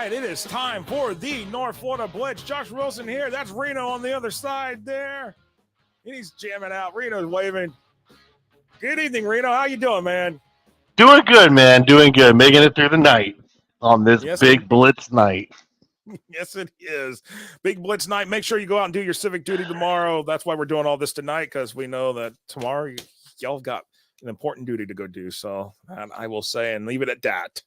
right, it is time for the North Florida Blitz. Joshua Wilson here. That's Reno on the other side there. He's jamming out. Reno's waving. Good evening, Reno. How you doing, man? Doing good, man. Doing good. Making it through the night on this big Blitz night. Yes, it is. Big Blitz night. Make sure you go out and do your civic duty tomorrow. That's why we're doing all this tonight, because we know that tomorrow y'all got an important duty to go do. So, and I will say and leave it at that.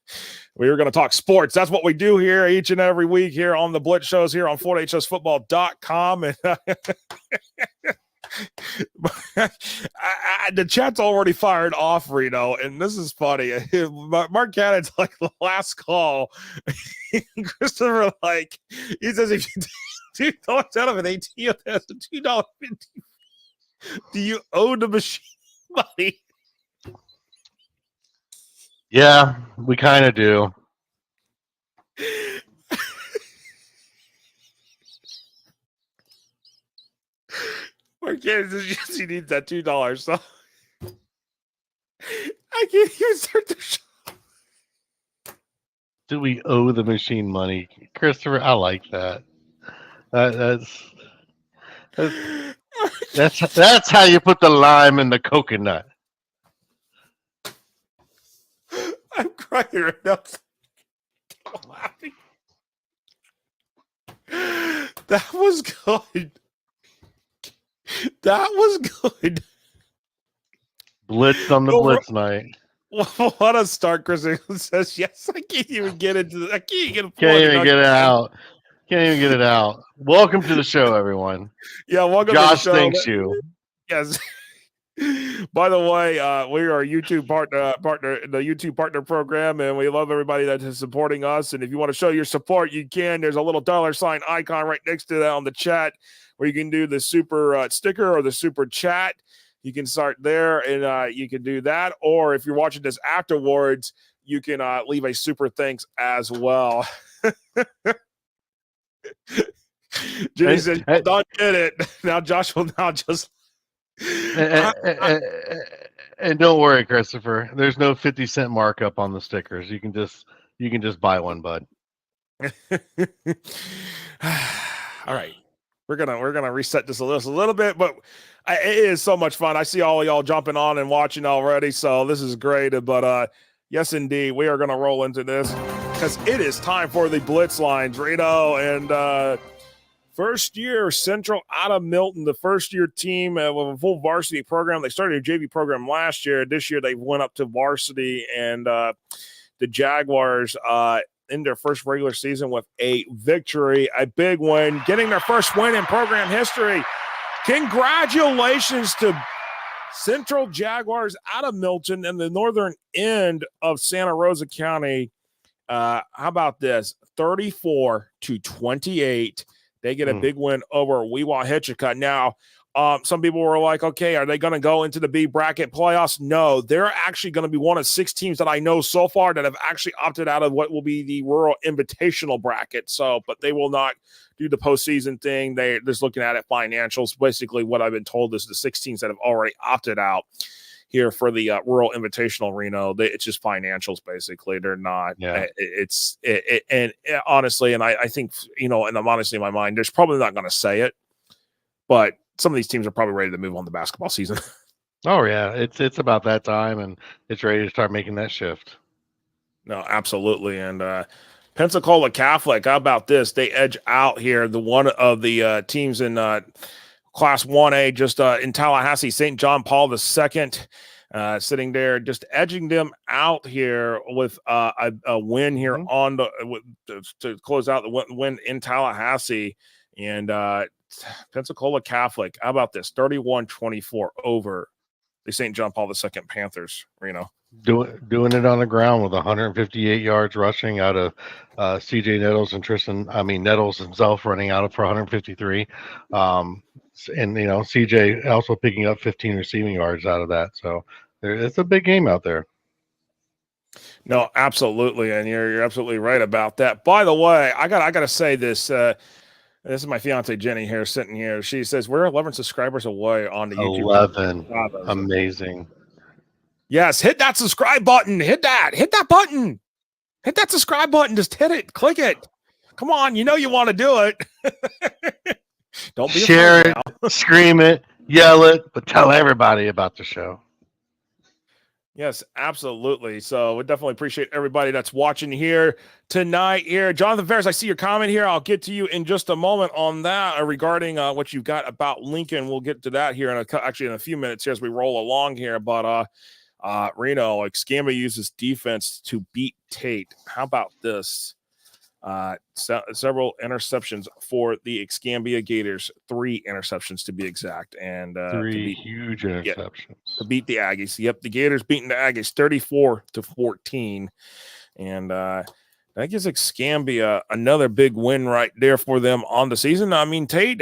We are going to talk sports. That's what we do here each and every week here on the Blitz shows here on FloridaHSFootball.com. And the chat's already fired off, Reno, and this is funny. Mark Cannon's like the last call. Christopher, like, he says, if you do $2 out of an ATM, that's a $2.50. Do you owe the machine money? Yeah, we kind of do. Mark Cannon says, yes, he needs that $2. So I can't even start the show. Do we owe the machine money? Christopher, I like that. That's how you put the lime in the coconut. I'm crying right now. I'm laughing. That was good. That was good. Blitz on the Blitz night. What a start, Chris says. Yes, I can't even get into. I can't even get it out. Can't even get it out. Welcome to the show, everyone. Yeah, welcome Josh, to the show. Thanks you. Yes. By the way, we are a YouTube partner, the YouTube partner program, and we love everybody that is supporting us. And if you want to show your support, you can. There's a little $sign icon right next to that on the chat, where you can do the super sticker or the super chat. You can start there, and you can do that. Or if you're watching this afterwards, you can leave a super thanks as well. Jenny said, "Don't get it." Now Josh will now just. And don't worry, Christopher. There's no 50-cent markup on the stickers. You can just buy one, bud. All right, we're gonna reset this a little bit, but it is so much fun. I see all of y'all jumping on and watching already, so this is great. But yes, indeed, we are gonna roll into this because it is time for the Blitz lines, Reno, and first year Central out of Milton, the first year team with a full varsity program. They started a JV program last year. This year they went up to varsity, and the Jaguars in their first regular season with a victory, a big win, getting their first win in program history. Congratulations to Central Jaguars out of Milton and the northern end of Santa Rosa County. How about this? 34-28. They get a big win over Weehawken. Now, some people were like, okay, are they going to go into the B bracket playoffs? No, they're actually going to be one of 6 teams that I know so far that have actually opted out of what will be the Rural Invitational bracket. So, but they will not do the postseason thing. They're just looking at it financials. Basically, what I've been told is the 6 teams that have already opted out here for the Rural Invitational, Reno, it's just financials. Basically, they're not. Yeah. And honestly, and I think, and I'm honestly in my mind, there's probably not going to say it, but some of these teams are probably ready to move on to basketball season. Oh yeah, it's about that time, and it's ready to start making that shift. No, absolutely. And Pensacola Catholic, how about this? They edge out here the one of the teams in Class 1A, just in Tallahassee, St. John Paul II, sitting there, just edging them out here with a win here on to close out the win in Tallahassee. And Pensacola Catholic, how about this? 31-24 over the St. John Paul II Panthers, Reno. Doing it on the ground with 158 yards rushing out of CJ Nettles and Nettles himself running out for 153. And CJ also picking up 15 receiving yards out of that. So it's a big game out there. No, absolutely, and you're absolutely right about that. By the way, I gotta say this. This is my fiance Jenny here, sitting here. She says we're 11 subscribers away on the YouTube. 11, amazing. Yes, hit that subscribe button. Hit that button. Hit that subscribe button. Just hit it. Click it. Come on. You know you want to do it. Don't be Share afraid it, now. scream it, yell it, but tell everybody about the show. Yes, absolutely. So we definitely appreciate everybody that's watching here tonight. Here, Jonathan Ferris, I see your comment here. I'll get to you in just a moment on that regarding what you've got about Lincoln. We'll get to that here in a few minutes here as we roll along here. But Reno, like Scamba uses defense to beat Tate. How about this? Several interceptions for the Escambia Gators, 3 interceptions to be exact, and 3 huge interceptions to beat the Aggies. Yep, the Gators beating the Aggies 34-14, and that gives Escambia another big win right there for them on the season. I mean, Tate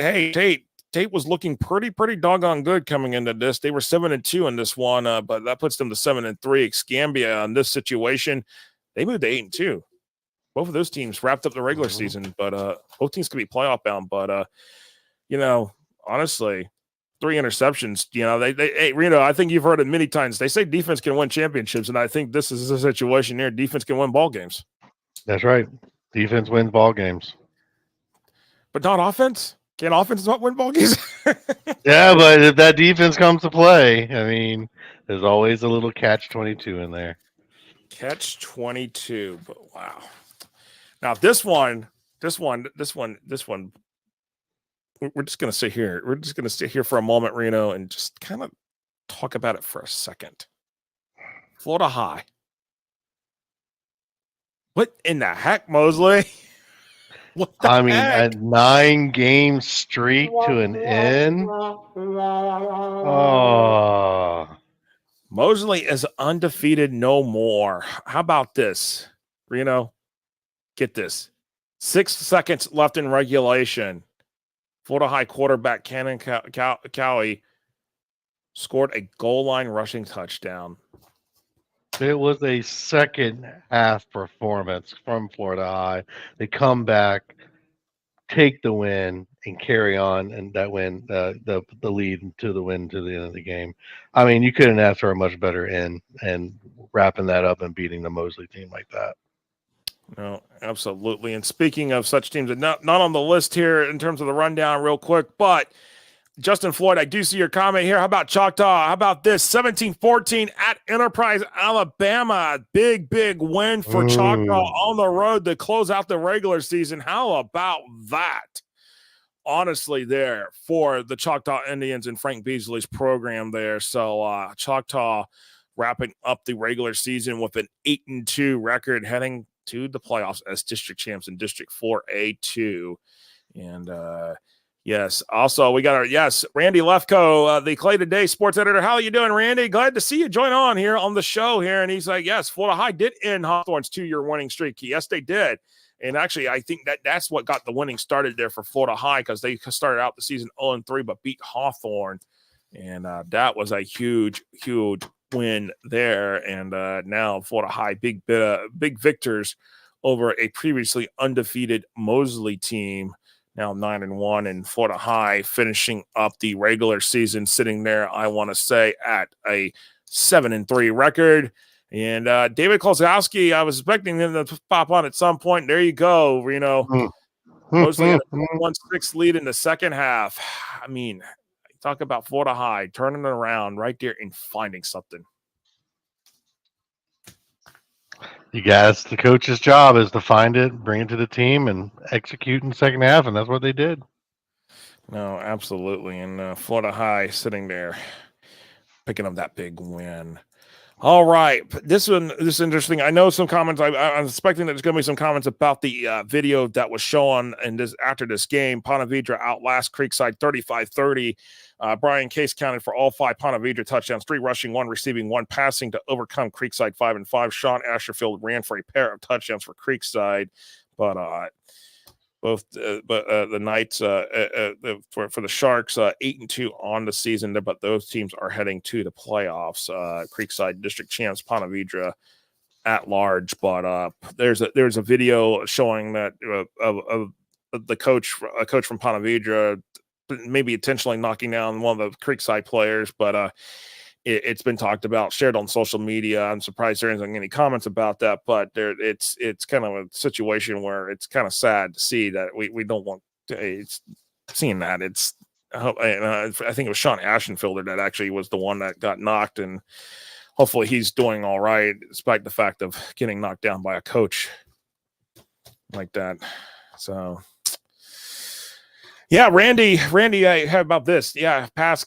was looking pretty doggone good coming into this. They were 7-2 in this one, but that puts them to 7-3. Escambia in this situation, they moved to 8-2. Both of those teams wrapped up the regular season, but both teams could be playoff bound. But honestly, 3 interceptions. Hey, Reno, I think you've heard it many times. They say defense can win championships, and I think this is a situation here. Defense can win ball games. That's right. Defense wins ball games, but not offense. Can offense not win ball games? Yeah, but if that defense comes to play, I mean, there's always a little catch-22 in there. Catch-22, but wow. Now this one, we're just gonna sit here. We're just gonna sit here for a moment, Reno, and just kind of talk about it for a second. Florida High. What in the heck, Mosley? What the I mean, heck? a 9-game streak to an end. Oh, Mosley is undefeated no more. How about this, Reno? Get this. 6 seconds left in regulation. Florida High quarterback Cannon Cowie scored a goal line rushing touchdown. it was a second half performance from Florida High. They come back, take the win, and carry on, and that win the lead to the win to the end of the game. I mean, you couldn't ask for a much better end, and wrapping that up and beating the Mosley team like that. No, absolutely. And speaking of such teams, not on the list here in terms of the rundown real quick, but Justin Floyd, I do see your comment here. How about Choctaw? How about this? 17-14 at Enterprise, Alabama. Big win for Choctaw on the road to close out the regular season. How about that? Honestly, there for the Choctaw Indians and Frank Beasley's program there. So Choctaw wrapping up the regular season with an 8-2 record, heading to the playoffs as district champs in District 4A2. And yes, also we got Randy Lefko, the Clay Today sports editor. How are you doing, Randy? Glad to see you join on here on the show here. And he's like, yes, Florida High did end Hawthorne's 2-year winning streak. Yes, they did. And actually, I think that's what got the winning started there for Florida High, because they started out the season 0-3 but beat Hawthorne. And that was a huge win there. And now Florida High, big victors over a previously undefeated Mosley team, now 9-1, and Florida High finishing up the regular season, sitting there, I want to say, at a 7-3 record. And David Kozlowski, I was expecting him to pop on at some point. There you go, Reno. Mosley had a 1-6 lead in the second half. I mean, talk about Florida High turning it around right there and finding something. You guys, the coach's job is to find it, bring it to the team, and execute in the second half, and that's what they did. No, absolutely. And Florida High sitting there picking up that big win. All right, this is interesting. I know some comments. I'm expecting that there's going to be some comments about the video that was shown after this game. Ponte Vedra outlast Creekside 35-30. Brian Case counted for all 5 Ponte Vedra touchdowns, 3 rushing, 1 receiving, 1 passing to overcome Creekside 5-5. Sean Asherfield ran for a pair of touchdowns for Creekside, but the Knights for the Sharks 8-2 on the season, but those teams are heading to the playoffs. Creekside district champs, Ponte Vedra at large, but there's a video showing that of the coach from Ponte Vedra maybe intentionally knocking down one of the Creekside players, but it's been talked about, shared on social media. I'm surprised there isn't any comments about that, but it's kind of a situation where it's kind of sad to see that we don't want to, it's seeing that. It's I think it was Sean Ashenfielder that actually was the one that got knocked, and hopefully he's doing all right, despite the fact of getting knocked down by a coach like that. So, yeah, Randy, how about this? Yeah, pass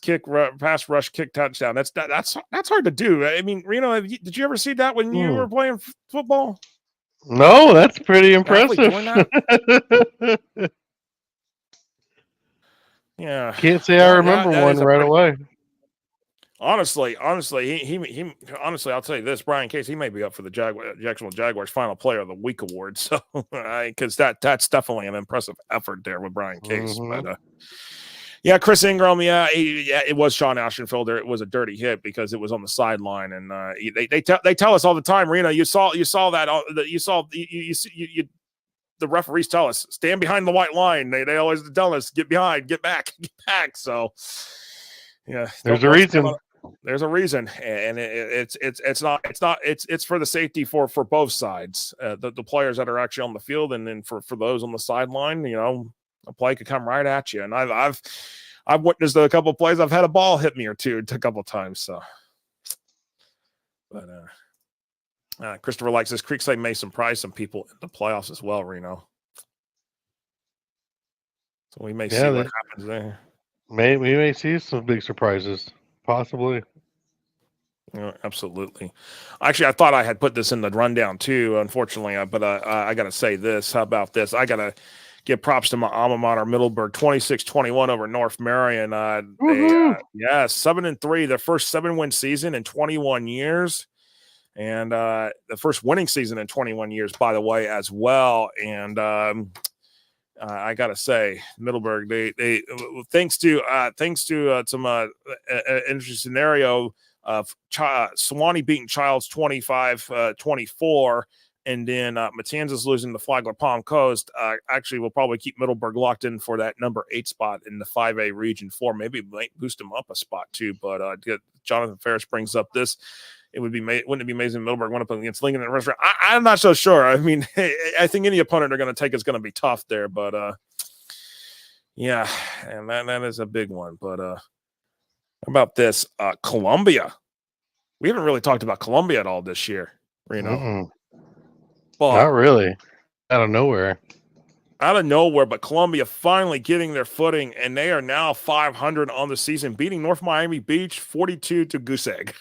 rush, kick, touchdown. That's hard to do. I mean, Reno, did you ever see that when you were playing football? No, that's pretty impressive. Yeah, can't say I remember one right away. Honestly, he honestly, I'll tell you this: Brian Case, he may be up for the Jacksonville Jaguars Final Player of the Week award. So, because that's definitely an impressive effort there with Brian Case. But yeah, Chris Ingram, it was Sean Ashenfielder. It was a dirty hit because it was on the sideline, and they tell us all the time, Reno. You saw that the referees tell us, stand behind the white line. They always tell us, get behind, get back. So, yeah, there's a reason. There's a reason, and it's for the safety for both sides, the players that are actually on the field, and then for those on the sideline. A play could come right at you, and I've witnessed a couple of plays. I've had a ball hit me or two a couple of times. So, but Christopher likes this. Creekside may surprise some people in the playoffs as well, Reno. So we may see what happens there. We may see some big surprises, possibly. Absolutely. Actually, I thought I had put this in the rundown too, unfortunately, but I got to say this. How about this? I got to give props to my alma mater, Middleburg, 26-21 over North Marion. 7-3, their first 7-win season in 21 years. And the first winning season in 21 years, by the way, as well. And I gotta say, Middleburg, they thanks to some interesting scenario of Sewanee beating Childs 25-24, and then Matanzas losing to Flagler Palm Coast. Actually, will probably keep Middleburg locked in for that number 8 spot in the 5A Region 4. Maybe might boost them up a spot too. But Jonathan Ferris brings up this. Wouldn't it be amazing if Middleburg went up against Lincoln in the restaurant? I'm not so sure. I mean, I think any opponent they're going to take is going to be tough there. But yeah, and that is a big one. But how about this? Columbia. We haven't really talked about Columbia at all this year, Reno. Not really. Out of nowhere, but Columbia finally getting their footing, and they are now 500 on the season, beating North Miami Beach 42 to goose egg.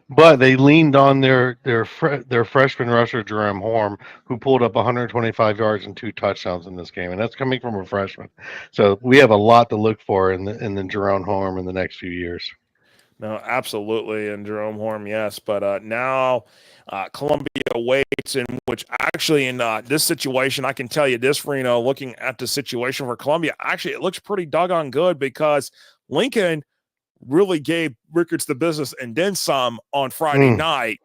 But they leaned on their freshman rusher Jerome Horn, who pulled up 125 yards and 2 touchdowns in this game, and that's coming from a freshman. So we have a lot to look for in the Jerome Horn in the next few years. No, absolutely, and Jerome Horn, yes, but now Columbia waits, in which actually in this situation, I can tell you this, Reno, looking at the situation for Columbia, actually it looks pretty doggone good because Lincoln really gave Rickards the business and then some on Friday night.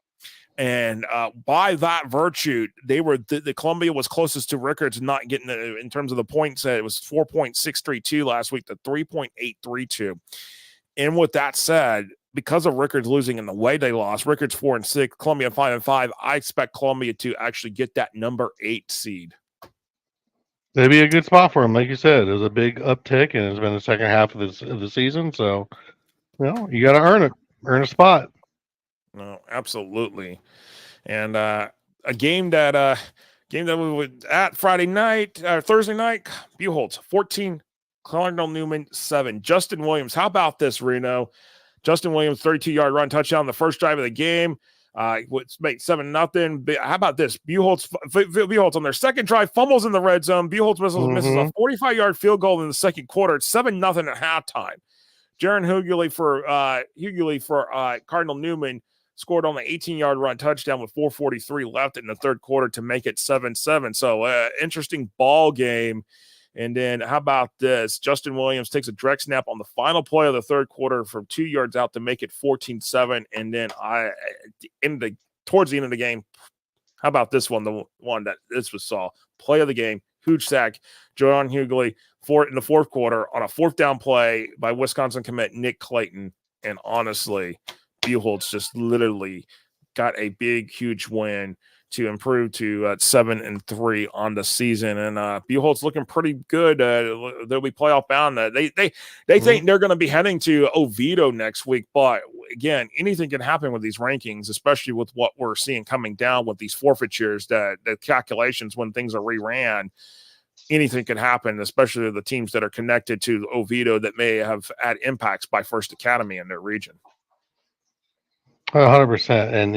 And by that virtue, the Columbia was closest to Rickards not getting in terms of the points. It was 4.632 last week to 3.832. And with that said, because of Rickards losing in the way they lost, Rickards 4-6, Columbia 5-5, I expect Columbia to actually get that number 8 seed. That'd be a good spot for him. Like you said, there's a big uptick, and it's been the second half of the season. So, you got to earn a spot. No, absolutely. And a game that we were at Thursday night, Buchholz 14, Cardinal Newman 7. Justin Williams, how about this, Reno? Justin Williams 32-yard run touchdown the first drive of the game. Let's make 7-0. How about this? Buchholz on their second drive fumbles in the red zone. Buchholz misses a 45-yard field goal in the second quarter. It's 7-0 at halftime. Jaron Hughley for Cardinal Newman scored on the 18-yard run touchdown with 4:43 left in the third quarter to make it 7-7. So interesting ball game. And then how about this? Justin Williams takes a direct snap on the final play of the third quarter from 2 yards out to make it 14-7. And then towards the end of the game, how about this one? The one that this was saw play of the game, huge sack, Jaron Hughley in the fourth quarter on a fourth down play by Wisconsin commit Nick Clayton. And honestly, Buchholz just literally got a big, huge win to improve to 7-3 on the season, and Buchholz looking pretty good. They'll be playoff bound. They think they're going to be heading to Oviedo next week, but again, anything can happen with these rankings, especially with what we're seeing coming down with these forfeitures. That the calculations when things are reran, anything can happen, especially the teams that are connected to Oviedo that may have had impacts by First Academy in their region. 100%. And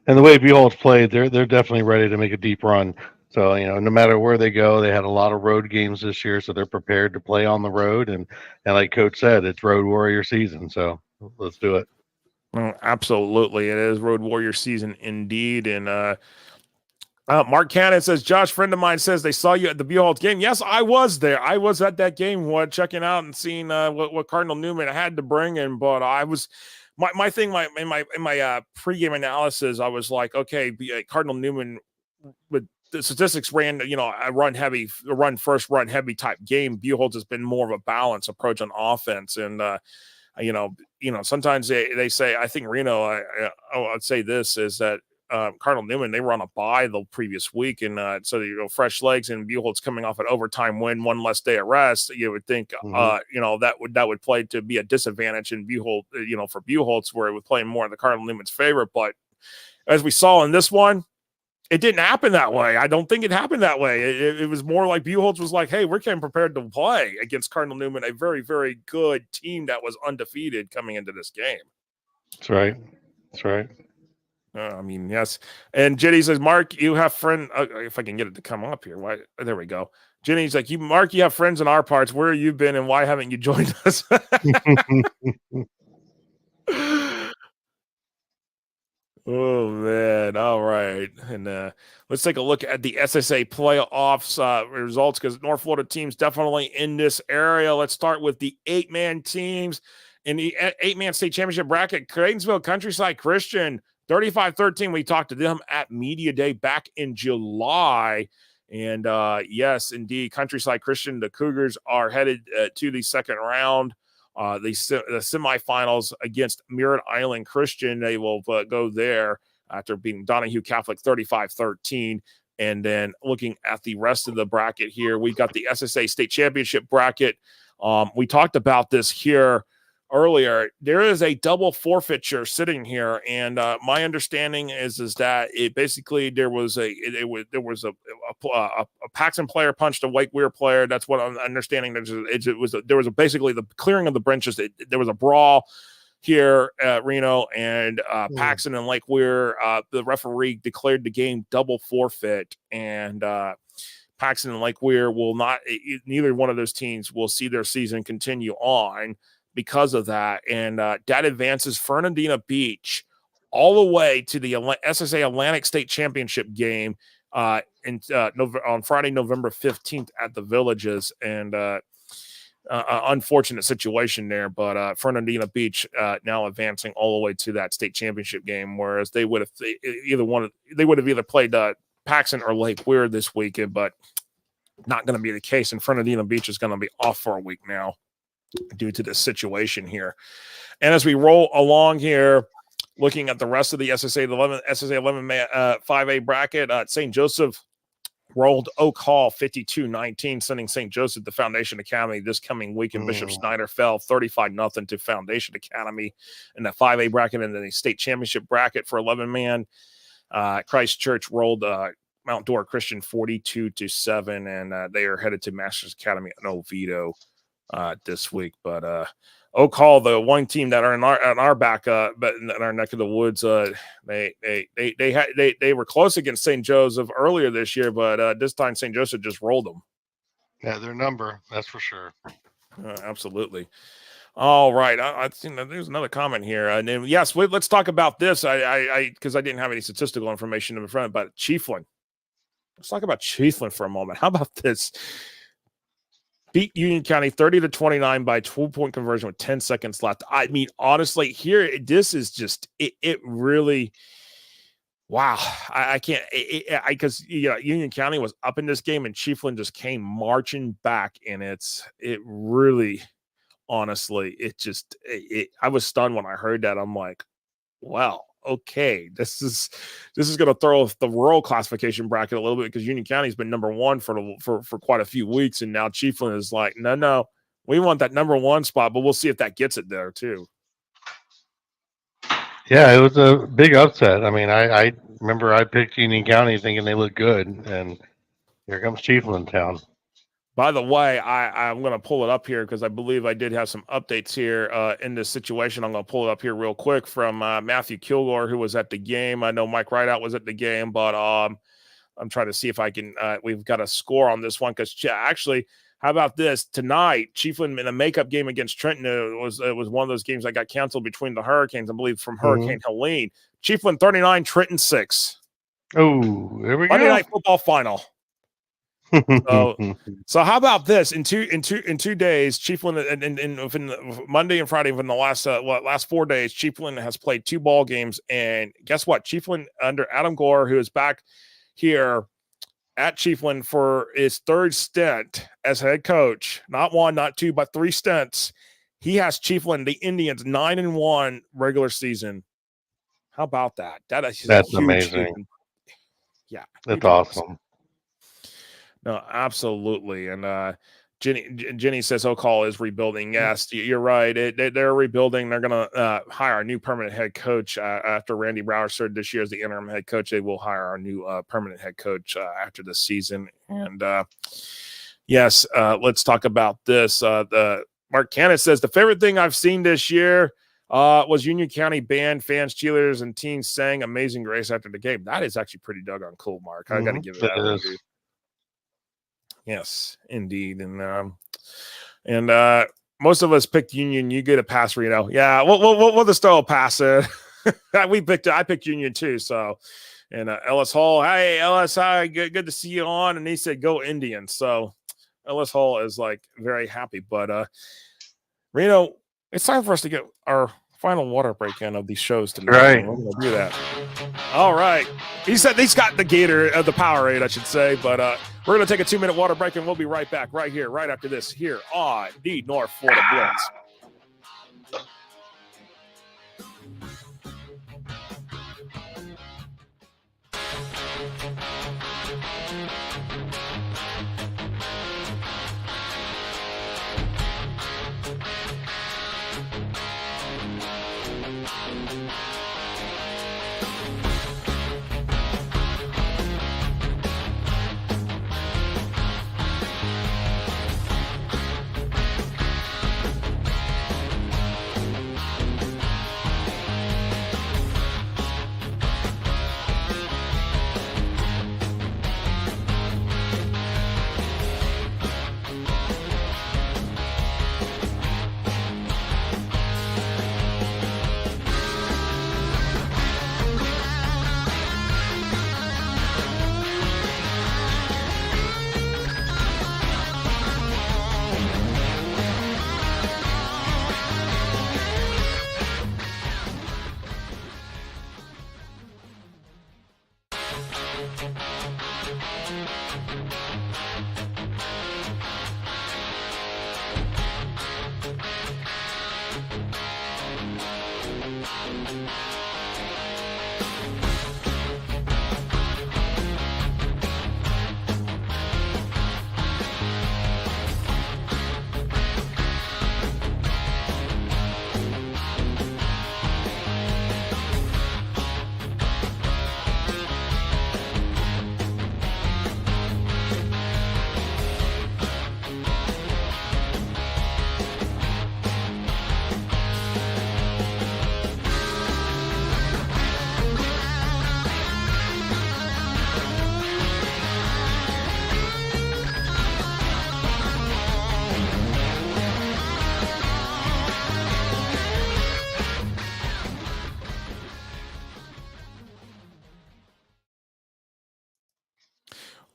and the way Buchholz played, they're definitely ready to make a deep run. So no matter where they go, they had a lot of road games this year, so they're prepared to play on the road. And like Coach said, it's Road Warrior season. So let's do it. Absolutely, it is Road Warrior season indeed. And Mark Cannon says, Josh, friend of mine says they saw you at the Buchholz game. Yes, I was there. I was at that game, checking out and seeing what Cardinal Newman had to bring in. But I was my thing, in my pregame analysis, I was like, okay, Cardinal Newman with the statistics ran, a run first, run heavy type game. Buchholz has been more of a balanced approach on offense, and sometimes they say, I think Reno, I'd say this is that. Cardinal Newman, they were on a bye the previous week, and so fresh legs, and Buchholz coming off an overtime win, one less day of rest. You would think, that would play to be a disadvantage in Buchholz, for Buchholz, where it would play more in the Cardinal Newman's favor. But as we saw in this one, it didn't happen that way. I don't think it happened that way. It was more like Buchholz was like, hey, we're getting prepared to play against Cardinal Newman, a very, very good team that was undefeated coming into this game. That's right. Yes. And Jenny says, Mark, you have friend. If I can get it to come up here. Why? There we go. Jenny's like, Mark, you have friends in our parts. Where have you been, and why haven't you joined us? Oh man! All right, and let's take a look at the SSA playoffs results, because North Florida teams definitely in this area. Let's start with the 8-man teams in the 8-man state championship bracket. Gainesville Countryside Christian 35-13. We talked to them at Media Day back in July. And yes, indeed, Countryside Christian, the Cougars are headed to the second round. The semifinals against Merritt Island Christian. They will go there after beating Donahue Catholic 35-13. And then looking at the rest of the bracket here, we got the SSA state championship bracket. We talked about this here earlier. There is a double forfeiture sitting here, and my understanding is that it basically there was a Paxton player punched a Wake Weir player. That's what I'm understanding. There was basically the clearing of the benches. There was a brawl here at Reno, and Paxton and Lake Weir. The referee declared the game double forfeit, and Paxton and Lake Weir will not. Neither one of those teams will see their season continue on because of that. And that advances Fernandina Beach all the way to the SSA Atlantic State Championship game on Friday, November 15th at the Villages. And unfortunate situation there, but Fernandina Beach now advancing all the way to that state championship game, whereas they would have either played Paxton or Lake Weir this weekend, but not going to be the case. And Fernandina Beach is going to be off for a week now due to this situation here. And as we roll along here, looking at the rest of the SSA 11 5A bracket, St. Joseph rolled Oak Hall 52-19, sending St. Joseph to Foundation Academy this coming week. And Bishop Snyder fell 35-0 to Foundation Academy in the 5A bracket. And then the state championship bracket for 11-man, Christ Church rolled Mount Dora Christian 42-7, and they are headed to Masters Academy in Oviedo this week. But Oak Hall, the one team that are in our back, but in our neck of the woods, they were close against St. Joseph earlier this year, but this time St. Joseph just rolled them. Yeah, their number, that's for sure. Absolutely. All right, I think there's another comment here, and then, yes, let's talk about this. Because I didn't have any statistical information in front about Chiefland. Let's talk about Chiefland for a moment. How about this? Beat Union County 30-29 by 12-point conversion with 10 seconds left. I mean, honestly, here, this is just, it really, wow. I can't, because Union County was up in this game and Chiefland just came marching back, and it really honestly. I was stunned when I heard that. I'm like, wow, okay, this is going to throw off the rural classification bracket a little bit, because Union County's been number one for quite a few weeks, and now Chiefland is like, no, we want that number one spot, but we'll see if that gets it there too. Yeah, it was a big upset. I mean, I remember I picked Union County thinking they looked good, and here comes Chiefland town. By the way, I'm going to pull it up here because I believe I did have some updates here in this situation. I'm going to pull it up here real quick from Matthew Kilgore, who was at the game. I know Mike Rideout was at the game, but I'm trying to see if I can. We've got a score on this one, because actually, how about this? Tonight, Chiefland in a makeup game against Trenton. It was one of those games that got canceled between the hurricanes, I believe, from Hurricane Helene. Chiefland 39, Trenton 6. Oh, there we go. Monday Night Football final. So how about this? In 2 days, Chiefland in Monday and Friday, in the last 4 days, Chiefland has played 2 ball games, and guess what? Chiefland under Adam Gore, who is back here at Chiefland for his 3rd stint as head coach, not 1, not 2, but 3 stints. He has Chiefland, the Indians, 9-1 regular season. How about that? That's amazing. Yeah, that's awesome. No, absolutely. And Jenny says O'Call is rebuilding. Yes, you're right. They're rebuilding. They're going to hire a new permanent head coach after Randy Brower served this year as the interim head coach. They will hire our new permanent head coach after the season. And yes, let's talk about this. Mark Cannon says the favorite thing I've seen this year was Union County band, fans, cheerleaders, and teams sang Amazing Grace after the game. That is actually pretty doggone cool, Mark. I got to give it that. Yes, indeed. And most of us picked Union. You get a pass, Reno. Yeah, we'll just throw a pass in. I picked Union too. So, and Ellis Hall, hey Ellis, hi, good to see you on. And he said, "Go Indians." So, Ellis Hall is like very happy. But Reno, it's time for us to get our final water break in of these shows tonight. Right, we're gonna do that. All right. He said he's got the the Powerade, I should say. But we're going to take a 2-minute water break, and we'll be right back right here, right after this, here on the North Florida Blitz.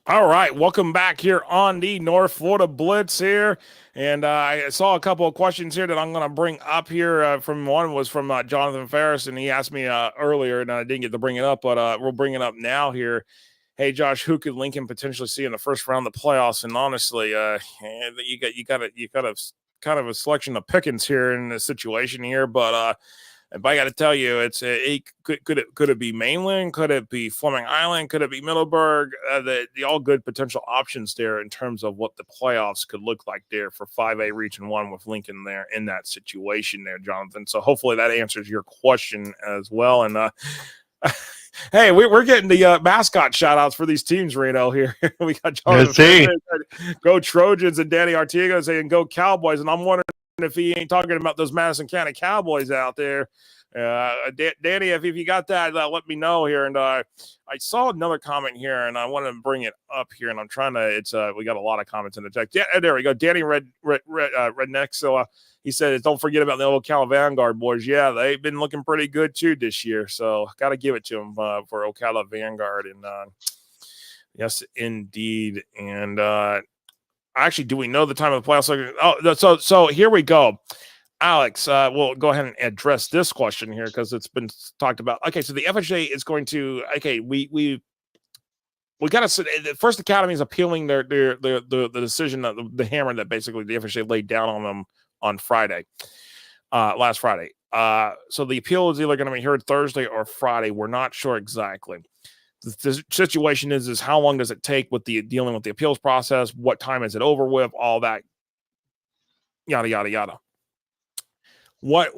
All right, welcome back here on the North Florida Blitz here. And I saw a couple of questions here that I'm going to bring up here. From one was from Jonathan Ferris, and he asked me earlier, and I didn't get to bring it up, but we'll bring it up now here. Hey, Josh, who could Lincoln potentially see in the first round of the playoffs? And honestly, you got to kind of a selection of pickings here in this situation here, but if I got to tell you, could it be Mainland? Could it be Fleming Island? Could it be Middleburg? The all good potential options there in terms of what the playoffs could look like there for 5A Region 1 with Lincoln there in that situation there, Jonathan. So hopefully that answers your question as well. And hey, we're getting the mascot shout outs for these teams, Reno, here. We got Jonathan, go Trojans, and Danny Artiga saying go Cowboys. And I'm wondering if he ain't talking about those Madison County Cowboys out there. Danny, if you got that, let me know here. And I saw another comment here, and I want to bring it up here. And I'm trying to. We got a lot of comments in the text. Yeah, there we go. Danny Redneck. So he said, "Don't forget about the Ocala Vanguard boys. Yeah, they've been looking pretty good too this year. So got to give it to them for Ocala Vanguard." And yes, indeed. And actually, do we know the time of the playoffs? Oh, so here we go. Alex, we'll go ahead and address this question here because it's been talked about. Okay, so the FHA is going to. Okay, we got to. The First Academy is appealing the decision, the hammer that basically the FHA laid down on them on Friday, last Friday. So the appeal is either going to be heard Thursday or Friday. We're not sure exactly. The situation is how long does it take with dealing with the appeals process? What time is it over with? All that, yada yada yada. What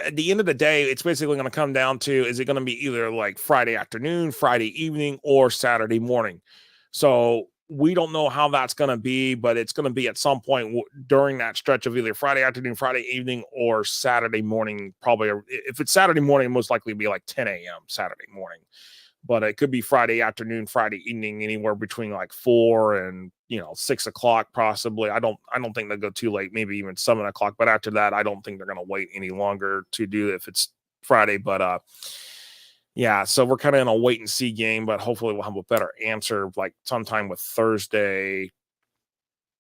at the end of the day, it's basically going to come down to, is it going to be either like Friday afternoon, Friday evening, or Saturday morning? So we don't know how that's going to be, but it's going to be at some point during that stretch of either Friday afternoon, Friday evening, or Saturday morning. Probably, if it's Saturday morning, most likely be like 10 a.m. Saturday morning. But it could be Friday afternoon, Friday evening, anywhere between like 4 and 6 o'clock, possibly. I don't think they'll go too late, maybe even 7 o'clock. But after that, I don't think they're going to wait any longer to do it if it's Friday. But yeah, so we're kind of in a wait and see game. But hopefully, we'll have a better answer like sometime with Thursday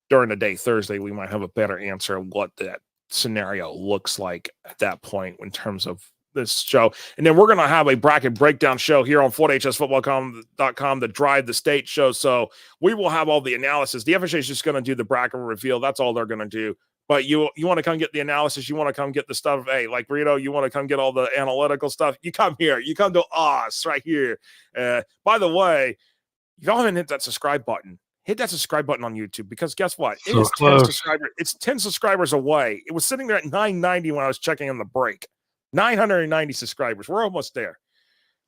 during the day. Thursday, we might have a better answer of what that scenario looks like at that point in terms of this show. And then we're going to have a bracket breakdown show here on FloydHSFootball.com, the Drive the State show. So we will have all the analysis. The FHA is just going to do the bracket reveal. That's all they're going to do. But you want to come get the analysis. You want to come get the stuff. Hey, like Reno, you want to come get all the analytical stuff. You come here. You come to us right here. By the way, if y'all haven't hit that subscribe button, hit that subscribe button on YouTube, because guess what? It is 10 subscribers. It's 10 subscribers away. It was sitting there at 990 when I was checking on the break. 990 subscribers. We're almost there.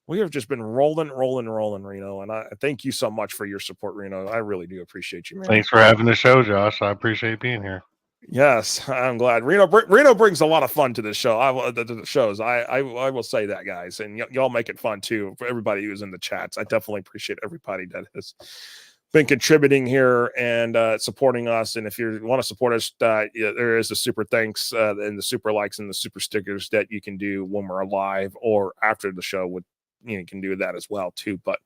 We have just been rolling, Reno. And I thank you so much for your support, Reno. I really do appreciate you, man. Thanks for having the show, Josh. I appreciate being here. Yes, I'm glad. Reno brings a lot of fun to this show. The shows. I will say that, guys, and y'all make it fun too for everybody who's in the chats. I definitely appreciate everybody that has been contributing here and supporting us. And if you want to support us, there is a super thanks and the super likes and the super stickers that you can do when we're live or after the show. You can do that as well too. But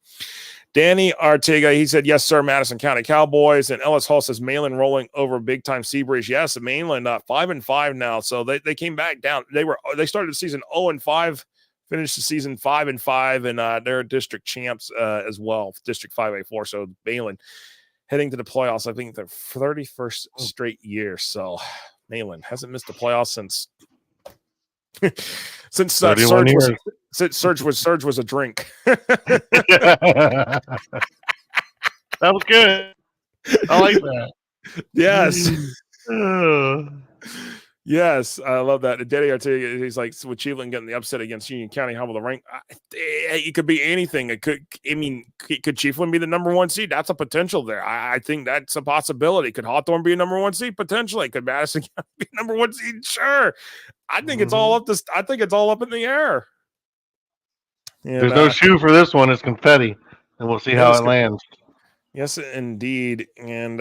Danny Artiga, he said, yes, sir, Madison County Cowboys. And Ellis Hall says Mainland rolling over big time Seabreeze. Yes, Mainland 5-5 now. So they came back down. They started the season 0-5. Finished the season 5-5, and they're district champs as well, District 5A4. So Mainland heading to the playoffs, I think their 31st straight year. So Mainland hasn't missed the playoffs since Surge was a drink. That was good. I like that. Yes. Yes, I love that. Daddy Artiga, he's like, with Chiefland getting the upset against Union County, how will the rank? It could be anything. Could Chiefland be the number 1 seed? That's a potential there. I think that's a possibility. Could Hawthorne be a number 1 seed? Potentially. Could Madison County be number 1 seed? Sure. I think it's all up in the air. And, there's no shoe for this one. It's confetti, and we'll see how it lands. Yes, indeed. And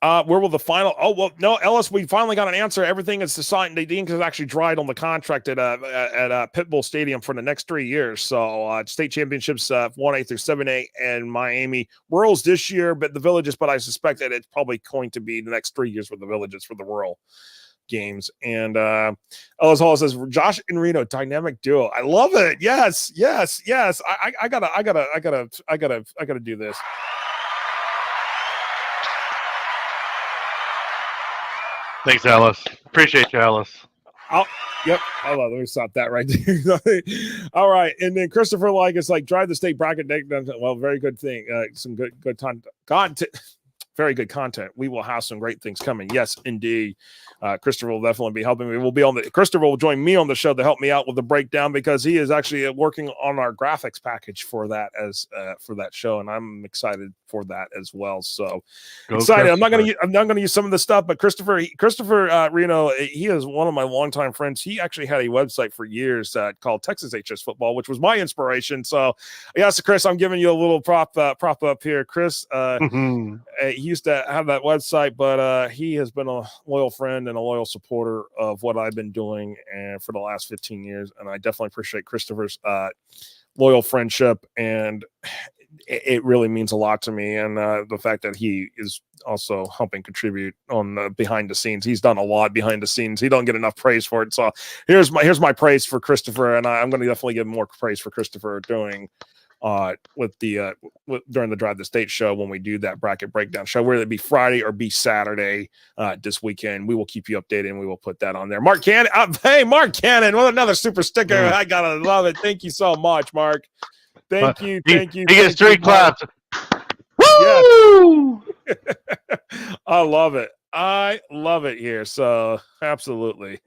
where will the final? Oh well, no, Ellis. We finally got an answer. Everything is decided. The ink has actually dried on the contract at Pitbull Stadium for the next 3 years. So state championships 1A through 7A and Miami Worlds this year, but the Villages. But I suspect that it's probably going to be the next 3 years with the Villages for the World games. And Ellis Hall says Josh and Reno dynamic duo. I love it. Yes. I gotta do this. Thanks, Alice. Appreciate you, Alice. Yep. Hold on. Let me stop that right there. All right. And then Christopher it's like drive the state bracket. Well, very good thing. Some good content. Very good content. We will have some great things coming. Yes, indeed. Christopher will definitely be helping me. Christopher will join me on the show to help me out with the breakdown because he is actually working on our graphics package for that for that show, and I'm excited for that as well. So excited! I'm not going to use some of the stuff, but Christopher Reno, he is one of my longtime friends. He actually had a website for years called Texas HS Football, which was my inspiration. So yes, Chris, I'm giving you a little prop up here, Chris. He used to have that website, but he has been a loyal friend and a loyal supporter of what I've been doing and for the last 15 years. And I definitely appreciate Christopher's loyal friendship. And it really means a lot to me. And the fact that he is also helping contribute on the behind the scenes. He's done a lot behind the scenes. He don't get enough praise for it. So here's my praise for Christopher. And I'm going to definitely give more praise for Christopher during during the Drive the State show when we do that bracket breakdown show, whether it be Friday or be Saturday this weekend. We will keep you updated and we will put that on there. Mark Cannon, hey, Mark Cannon, what another super sticker. I gotta love it. Thank you so much, Mark. Thank you. He gets 3 claps. Woo! Yes. I love it. I love it here. So absolutely.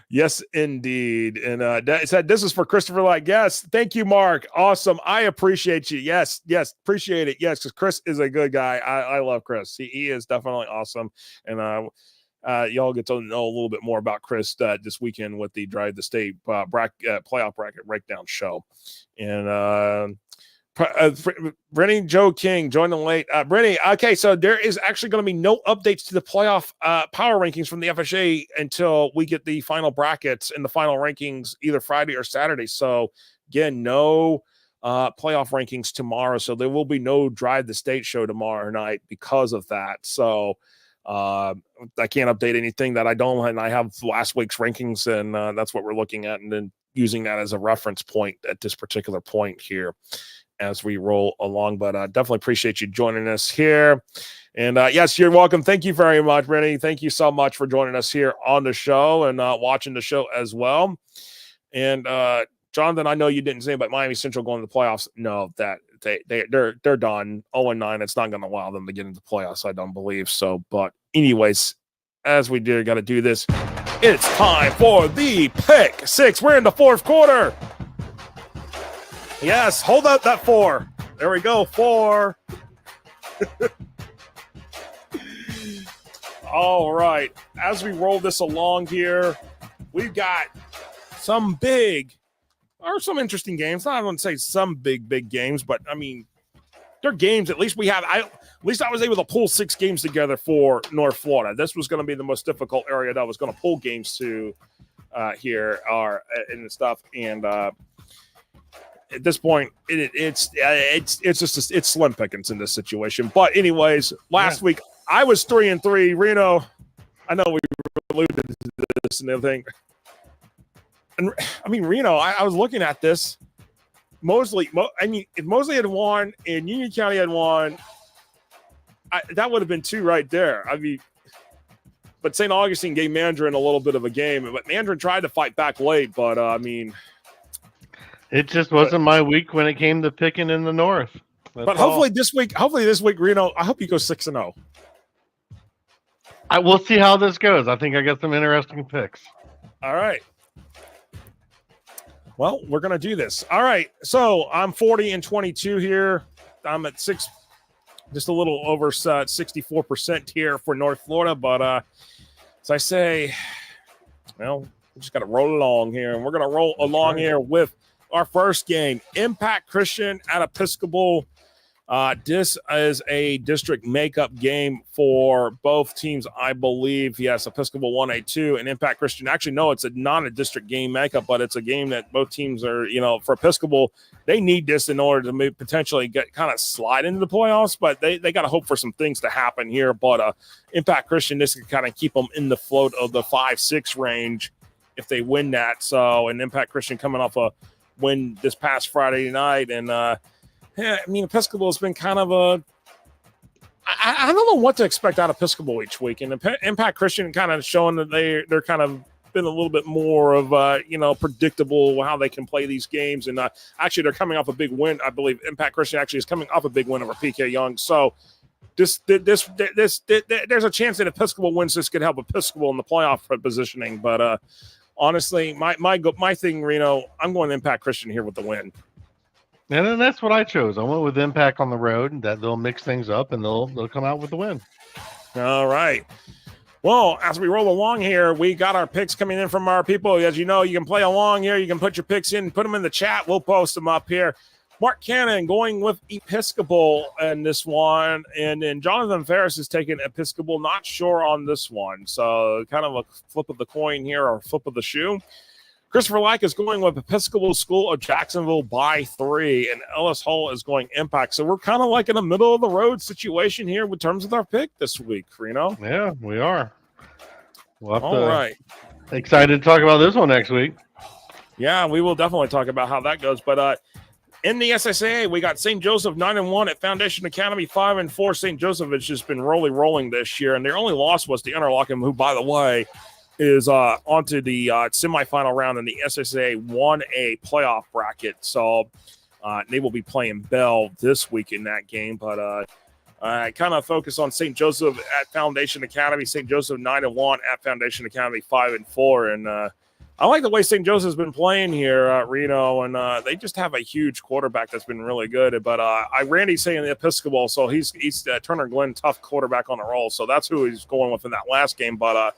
Yes, indeed. And that said, this is for Christopher. Yes, thank you, Mark. Awesome. I appreciate you. Yes, appreciate it. Yes, because Chris is a good guy. I love Chris. He is definitely awesome. And y'all get to know a little bit more about Chris this weekend with the Drive the State playoff bracket breakdown show. And Brittany Joe King joining late. Brittany, okay, so there is actually going to be no updates to the playoff power rankings from the FHA until we get the final brackets and the final rankings either Friday or Saturday. So again, no playoff rankings tomorrow. So there will be no Drive the State show tomorrow night because of that. So I can't update anything that I don't, and I have last week's rankings, and that's what we're looking at, and then using that as a reference point at this particular point here as we roll along. But definitely appreciate you joining us here. And yes, you're welcome. Thank you very much, Rennie. Thank you so much for joining us here on the show and watching the show as well. And Jonathan, I know you didn't say about Miami Central going to the playoffs. No, that they're done 0-9. It's not going to allow them to get into the playoffs, I don't believe so. But anyways, as we got to do this, it's time for the pick six. We're in the fourth quarter. Yes, hold up that 4. There we go, 4. All right. As we roll this along here, we've got some interesting games. I wouldn't say some big games, but I mean, they're games. At least I was able to pull 6 games together for North Florida. This was going to be the most difficult area that I was going to pull games to here and stuff. And at this point, it's just slim pickings in this situation. But anyways, last week I was 3-3. Reno, I know we alluded to this and everything. And I mean, Reno, I was looking at this. Mosley, if Mosley had won and Union County had won, that would have been 2 right there. I mean, but St. Augustine gave Mandarin a little bit of a game. But Mandarin tried to fight back late, but I mean, it just wasn't my week when it came to picking in the North. But hopefully this week, Reno, I hope you go 6-0. We'll see how this goes. I think I got some interesting picks. All right. Well, we're going to do this. All right. So I'm 40-22 here. I'm at just a little over 64% here for North Florida. But as I say, well, we just got to roll along here. And we're going to roll along here with our first game, Impact Christian at Episcopal. This is a district makeup game for both teams, I believe. Yes, Episcopal 1A2 and Impact Christian. Actually, no, it's not a district game makeup, but it's a game that both teams are, for Episcopal, they need this in order to potentially slide into the playoffs, but they got to hope for some things to happen here. But Impact Christian, this can kind of keep them in the float of the 5-6 range if they win that. So, and Impact Christian coming off a win this past Friday night, and Episcopal has been kind of I don't know what to expect out of Episcopal each week, and Impact Christian kind of showing that they're kind of been a little bit more of predictable how they can play these games, and actually they're coming off a big win. I believe Impact Christian actually is coming off a big win over PK Young, so there's a chance that Episcopal wins. This could help Episcopal in the playoff positioning, but honestly, my thing, Reno, I'm going Impact Christian here with the win. And then that's what I chose. I went with Impact on the road. That they'll mix things up and they'll come out with the win. All right. Well, as we roll along here, we got our picks coming in from our people. As you know, you can play along here. You can put your picks in, put them in the chat. We'll post them up here. Mark Cannon going with Episcopal in this one. And then Jonathan Ferris is taking Episcopal. Not sure on this one. So kind of a flip of the coin here or flip of the shoe. Christopher Lack is going with Episcopal School of Jacksonville by 3, and Ellis Hall is going Impact. So we're kind of like in a middle of the road situation here in terms of our pick this week, Reno. Yeah, we are. All right. Excited to talk about this one next week. Yeah, we will definitely talk about how that goes. But in the SSAA, we got St. Joseph 9-1 at Foundation Academy 5-4. St. Joseph has just been rolling this year, and their only loss was to Interlochen, who, by the way, is onto the semifinal round in the SSA 1A playoff bracket. So they will be playing Bell this week in that game. But I kind of focus on St. Joseph at Foundation Academy. St. Joseph 9-1 at Foundation Academy 5-4. And I like the way St. Joseph's been playing here, Reno. And they just have a huge quarterback that's been really good. But Randy's saying the Episcopal, so he's Turner Glenn, tough quarterback on the roll. So that's who he's going with in that last game. But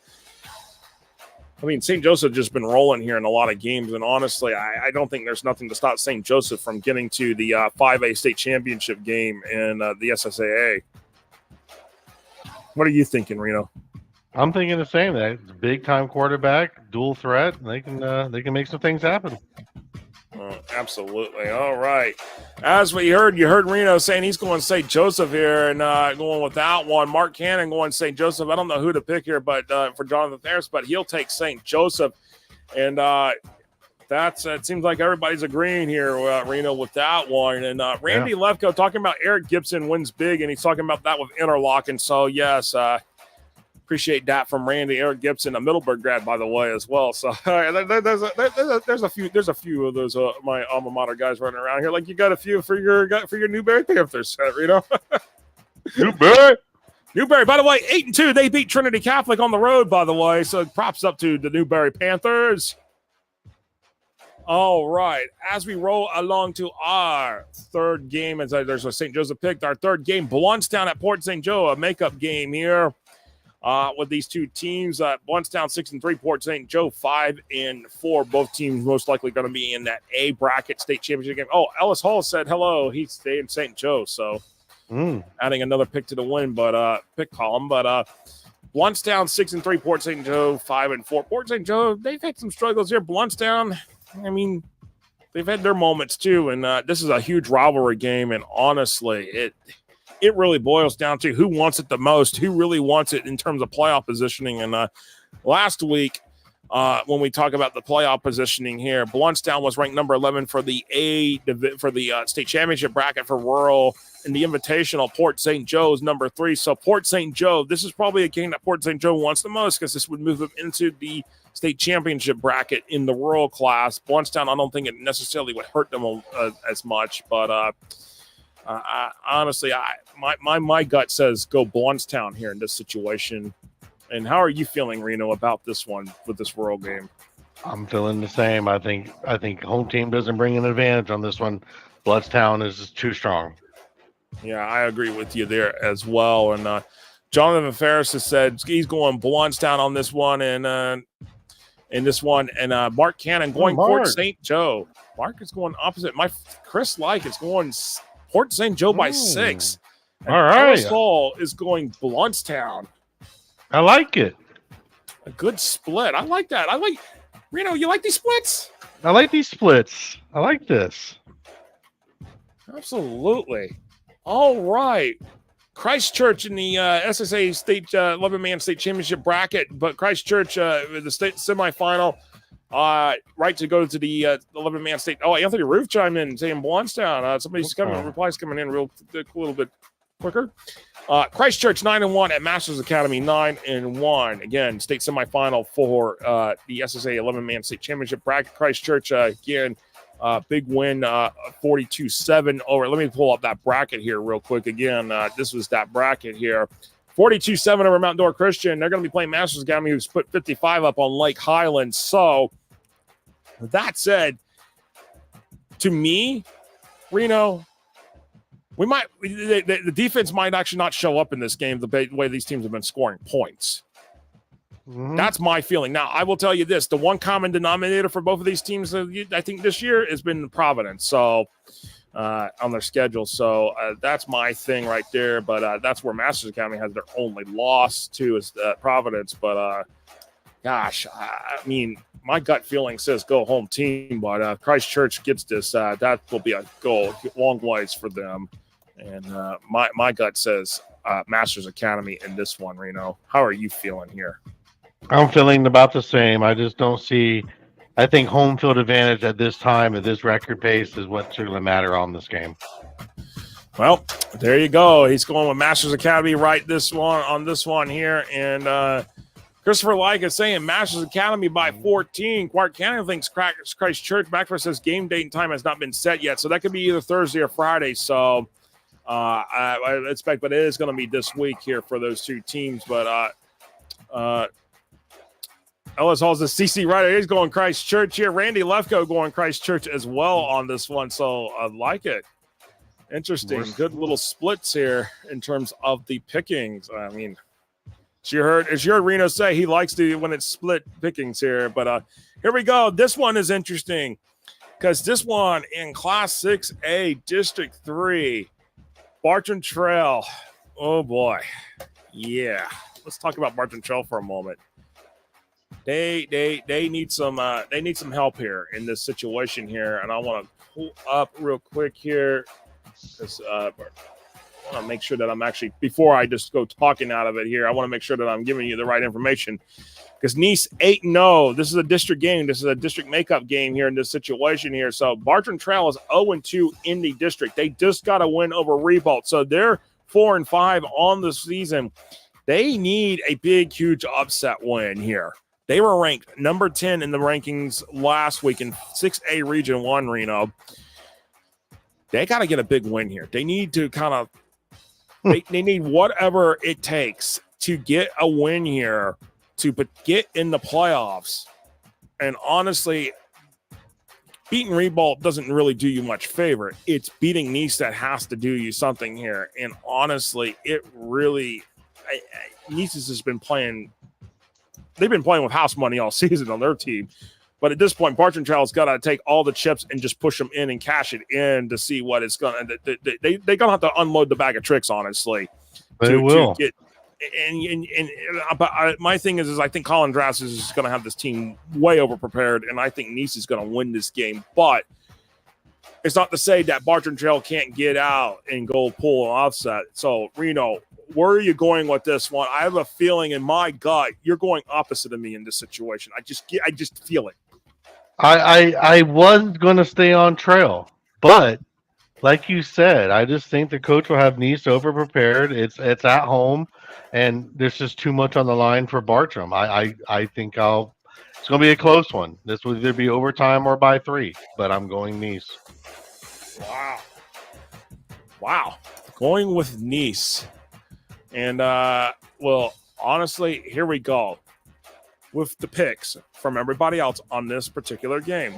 I mean, St. Joseph just been rolling here in a lot of games, and honestly, I don't think there's nothing to stop St. Joseph from getting to the 5A state championship game in the SSAA. What are you thinking, Reno? I'm thinking the same. That big time quarterback, dual threat. They can make some things happen. Absolutely. All right. As we heard, you heard Reno saying he's going St. Joseph here and going with that one. Mark Cannon going St. Joseph. I don't know who to pick here, but for Jonathan Ferris, but he'll take St. Joseph. And it seems like everybody's agreeing here, Reno, with that one. And Randy Lefko talking about Eric Gibson wins big, and he's talking about that with Interlochen. So, yes, appreciate that from Randy. Eric Gibson, a Middleburg grad, by the way, as well. So there's a few of those my alma mater guys running around here. Like you got a few for your Newberry Panthers, Newberry. By the way, 8-2. They beat Trinity Catholic on the road. By the way, so props up to the Newberry Panthers. All right, as we roll along to our third game, as there's a St. Joseph picked our third game, Blountstown at Port St. Joe, a makeup game here. With these two teams, Blountstown 6-3, Port St. Joe 5-4. Both teams most likely going to be in that A bracket state championship game. Oh, Ellis Hall said hello. He's staying in St. Joe, so adding another pick to the win, but pick column. But Blountstown 6-3, Port St. Joe 5-4. Port St. Joe, they've had some struggles here. Blountstown, I mean, they've had their moments too, and this is a huge rivalry game. And honestly, it really boils down to who wants it the most, who really wants it in terms of playoff positioning. And last week, when we talk about the playoff positioning here, Blountstown was ranked number 11 for the state championship bracket for rural. In the invitational, Port St. Joe is number 3. So Port St. Joe, this is probably a game that Port St. Joe wants the most because this would move them into the state championship bracket in the rural class. Blountstown, I don't think it necessarily would hurt them as much, but honestly, my gut says go Blountstown here in this situation. And how are you feeling, Reno, about this one with this rural game? I'm feeling the same. I think home team doesn't bring an advantage on this one. Blountstown is too strong. Yeah, I agree with you there as well. And Jonathan Ferris has said he's going Blountstown on this one, and in this one, and Mark Cannon going Port St. Joe. Mark is going opposite. My Chris Like is going Port St. Joe by 6. And all right. Ellis Hall is going Blountstown. I like it. A good split. I like that. Reno, you like these splits? I like these splits. I like this. Absolutely. All right. Christchurch in the SSA state 11-man state championship bracket, but Christchurch the state semifinal, right to go to the 11-man state. Oh, Anthony Roof chimed in saying Blountstown. Somebody's replies coming in real quick, a little bit. quicker. Christchurch 9-1 at Masters Academy 9-1. Again, state semifinal for the SSA 11-man state championship bracket. Christchurch again, big win, 42-7 over. Let me pull up that bracket here real quick. Again, this was that bracket here. 42-7 over Mount Dora Christian. They're going to be playing Masters Academy, who's put 55 up on Lake Highland. So, with that said, to me, Reno, the defense might actually not show up in this game the way these teams have been scoring points. Mm-hmm. That's my feeling. Now, I will tell you this. The one common denominator for both of these teams, I think, this year has been Providence. So, on their schedule. So that's my thing right there. But that's where Masters Academy has their only loss to is Providence. But gosh, I mean, my gut feeling says go home team. But Christchurch gets this. That will be a goal, long ways for them. And my gut says Masters Academy in this one. Reno, how are you feeling here? I'm feeling about the same. I just don't see. I think home field advantage at this time, at this record pace, is what's going to matter on this game. Well, there you go. He's going with Masters Academy right on this one here. And Christopher Like is saying Masters Academy by 14. Clark Cannon thinks Christchurch. Backfire says game date and time has not been set yet. So that could be either Thursday or Friday. So I expect, but it is going to be this week here for those two teams. But Ellis Hall's the CC Ryder. He's going Christchurch here. Randy Lefko going Christchurch as well on this one. So I like it. Interesting. Good little splits here in terms of the pickings. I mean, as you heard Reno say, he likes to when it's split pickings here. But here we go. This one is interesting because this one in Class 6A, District 3, Bartram Trail. Oh, boy. Yeah. Let's talk about Bartram Trail for a moment. They need some help here in this situation here, and I want to pull up real quick here because I want to make sure that I'm actually, before I just go talking out of it here, I want to make sure that I'm giving you the right information because Nice 8-0. This is a district game. This is a district makeup game here in this situation here. So Bartram Trail is 0-2 in the district. They just got a win over Ribault, so they're 4-5 on the season. They need a big, huge upset win here. They were ranked number 10 in the rankings last week in 6A Region 1, Reno. They got to get a big win here. They need to kind of they need whatever it takes to get a win here to get in the playoffs. And honestly, beating Ribault doesn't really do you much favor. It's beating Nice that has to do you something here. And honestly, it really Nice has been playing. They've been playing with house money all season on their team. But at this point, Bartram Trail's got to take all the chips and just push them in and cash it in to see what it's going to. They're going to have to unload the bag of tricks, honestly. They will. My thing is I think Colin Drass is going to have this team way over-prepared, and I think Nice is going to win this game. But it's not to say that Bartram Trail can't get out and go pull an offset. So, Reno, where are you going with this one? I have a feeling in my gut you're going opposite of me in this situation. I just feel it. I was going to stay on Trail, but like you said, I just think the coach will have Nice over prepared. It's at home, and there's just too much on the line for Bartram. I think it's going to be a close one. This will either be overtime or by 3, but I'm going Nice. Wow. Going with Nice. And, well, honestly, here we go with the picks from everybody else on this particular game.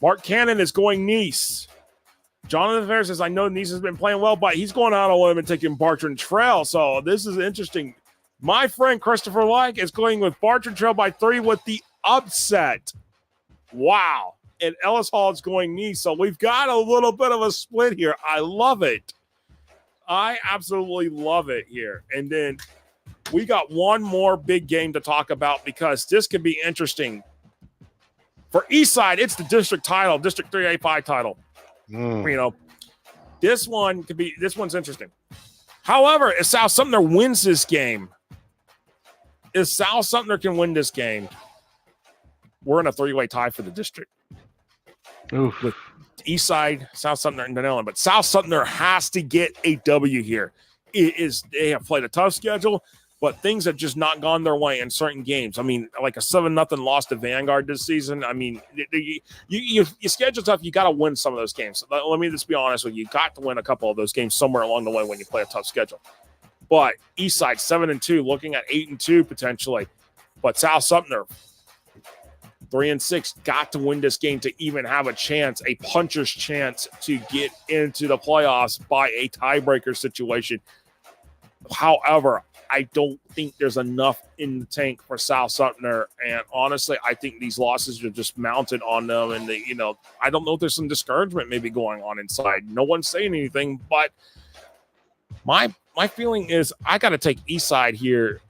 Mark Cannon is going Nice. Jonathan Fair says, I know Nice has been playing well, but he's going out on a limb and taking Bartram Trail. So this is interesting. My friend Christopher Like is going with Bartram Trail by 3 with the upset. Wow. And Ellis Hall is going Nice. So we've got a little bit of a split here. I love it. I absolutely love it here. And then we got one more big game to talk about because this could be interesting. For Eastside, it's the district title, District 3A5 title. You know, this one's interesting. However, if South Sumter wins this game, if South Sumter can win this game, we're in a 3-way tie for the district. Oof. With Eastside, South Sumter, and Denellen. But South Sumter has to get a W here. they have played a tough schedule, but things have just not gone their way in certain games. I mean, like a 7-0 loss to Vanguard this season. I mean, you schedule tough. You got to win some of those games. Let me just be honest with you. You got to win a couple of those games somewhere along the way when you play a tough schedule. But Eastside 7-2, looking at 8-2 potentially. But South Sumter 3-6, got to win this game to even have a chance, a puncher's chance to get into the playoffs by a tiebreaker situation. However, I don't think there's enough in the tank for South Sumter. And honestly, I think these losses are just mounted on them. And, I don't know if there's some discouragement maybe going on inside. No one's saying anything, but my feeling is I got to take Eastside here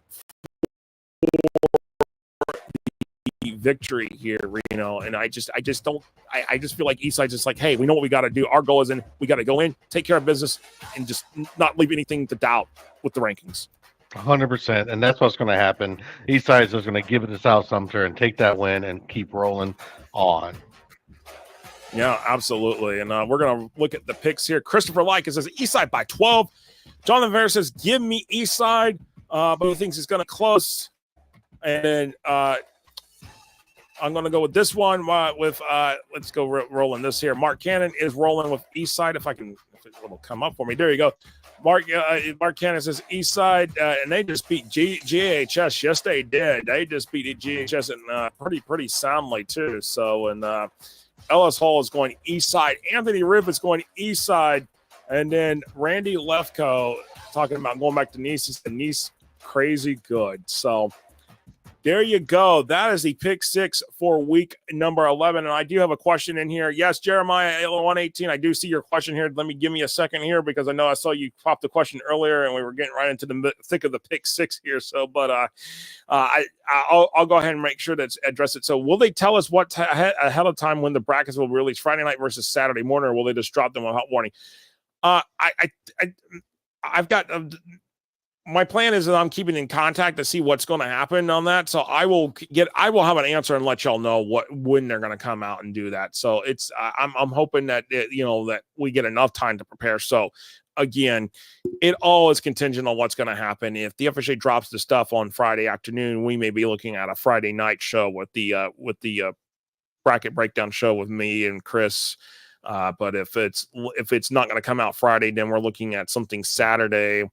victory here, Reno, and I just don't. I just feel like Eastside's just like, hey, we know what we got to do. Our goal is we got to go in, take care of business, and just not leave anything to doubt with the rankings. 100%, and that's what's going to happen. Eastside's just going to give it to South Sumter and take that win and keep rolling on. Yeah, absolutely. And we're going to look at the picks here. Christopher Likes says Eastside by 12. Jonathan Vera says, give me Eastside, but he thinks it's going to close. And then I'm going to go with this one let's go rolling this here. Mark Cannon is rolling with Eastside. If it'll come up for me. There you go. Mark Cannon says Eastside, and they just beat GHS. Yes, they did. They just beat GHS and pretty soundly too. So, and Ellis Hall is going Eastside. Anthony Ribb is going Eastside, and then Randy Lefko talking about going back to Nice. And Nice crazy good. So there you go. That is the pick six for week number 11. And I do have a question in here. Yes, Jeremiah 118. I do see your question here. Give me a second here because I know I saw you pop the question earlier and we were getting right into the thick of the pick six here. So, but I'll go ahead and make sure to address it. So, will they tell us what ahead of time when the brackets will release Friday night versus Saturday morning, or will they just drop them without warning? I've got. My plan is that I'm keeping in contact to see what's going to happen on that. So I will have an answer and let y'all know when they're going to come out and do that. So I'm hoping that that we get enough time to prepare. So again, it all is contingent on what's going to happen. If the FHA drops the stuff on Friday afternoon, we may be looking at a Friday night show with the bracket breakdown show with me and Chris. But if it's not going to come out Friday, then we're looking at something Saturday.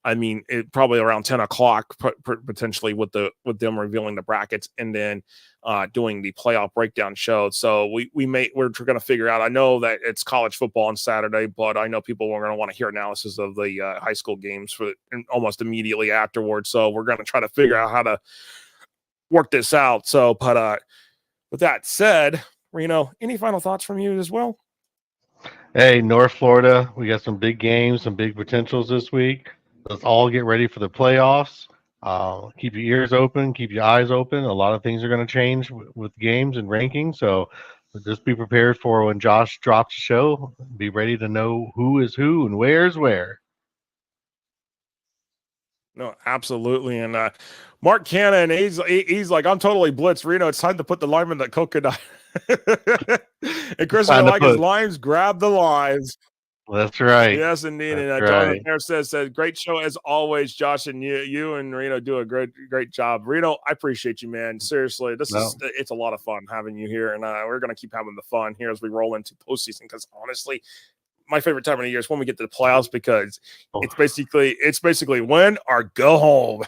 I mean, probably around 10 o'clock, potentially with them revealing the brackets and then doing the playoff breakdown show. So we're going to figure out. I know that it's college football on Saturday, but I know people are going to want to hear analysis of the high school games almost immediately afterwards. So we're going to try to figure out how to work this out. So, but with that said, Reno, any final thoughts from you as well? Hey, North Florida, we got some big games, some big potentials this week. Let's all get ready for the playoffs. Keep your ears open, keep your eyes open. A lot of things are going to change with games and rankings. So just be prepared for when Josh drops the show. Be ready to know who is who and where's where. No, absolutely. And Mark Cannon, he's like, I'm totally blitzed. Reno, it's time to put the lime in the coconut. And Christopher Likes limes, grab the limes. That's right. Yes, indeed. That's and Jonathan Hare says, great show as always, Josh, and you and Reno do a great job. Reno, I appreciate you, man. Seriously, it's a lot of fun having you here, and we're going to keep having the fun here as we roll into postseason, because honestly, my favorite time of the year is when we get to the playoffs, because it's basically win or go home.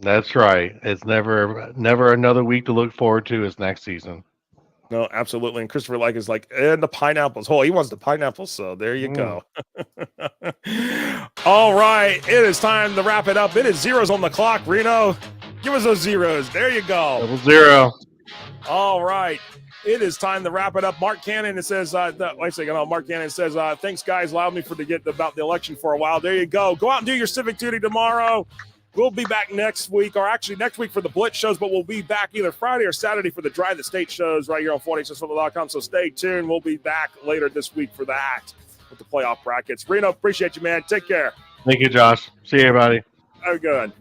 That's right. It's never another week to look forward to is next season. No, absolutely. And Christopher Like is like, and the pineapples. Oh, he wants the pineapples. So there you go. All right. It is time to wrap it up. It is zeros on the clock. Reno, give us those zeros. There you go. 0. All right. It is time to wrap it up. Mark Cannon says, Mark Cannon says, thanks, guys. Allowed me to get about the election for a while. There you go. Go out and do your civic duty tomorrow. We'll be back next week, or actually next week for the Blitz shows, but we'll be back either Friday or Saturday for the Drive the State shows right here on 4HSFootball.com. So stay tuned. We'll be back later this week for that with the playoff brackets. Reno, appreciate you, man. Take care. Thank you, Josh. See you, everybody. Very good.